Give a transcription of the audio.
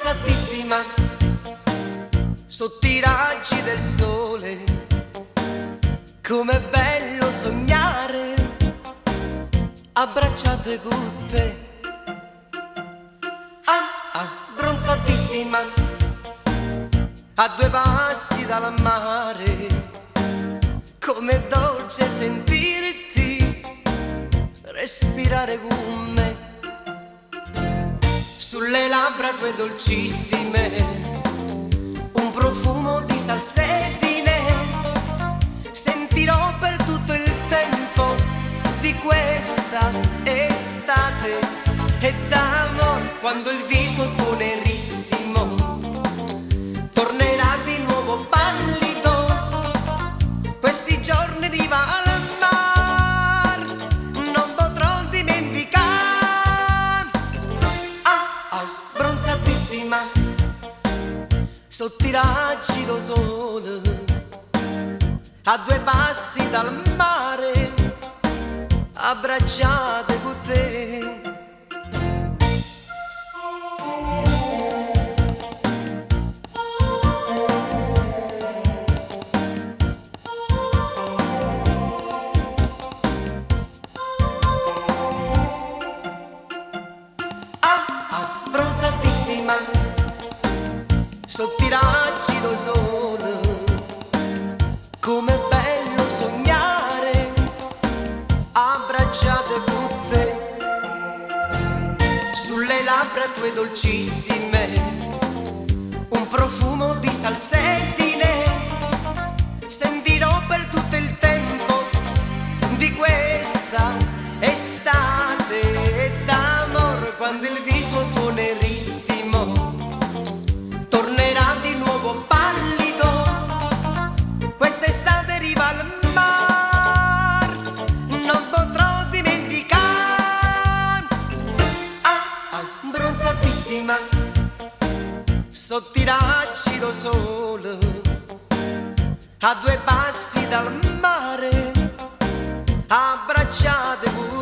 abbronzatissima sotto i raggi del sole. Com'è bello sognare abbracciate con te. Abbronzatissima a due passi dal mare. Com'è dolce sentirti respirare con me. Sulle labbra tue dolcissime un profumo di salsedine. Sentirò per tutto il tempo di questa estate e d'amor. Quando il viso tuo nerissimo tornerà di nuovo pallido, questi giorni riva al mar non potrò dimenticare. Abbronzatissima sotto i raggi del sole, a due passi dal mare, abbracciate con te. Abbronzatissima sotto i raggi del sole. Com'è bello sognare abbracciate con te. Sulle labbra tue dolcissime un profumo di salsedine. Sentirò per tutto il tempo di questa estate d'amor. Quando il viso tuo nerissimo tornerà di nuovo pallido, quest'estate riva al mar non potrò dimenticare. Abbronzatissima sotto i raggi del sole, a due passi dal mare, abbracciate voi.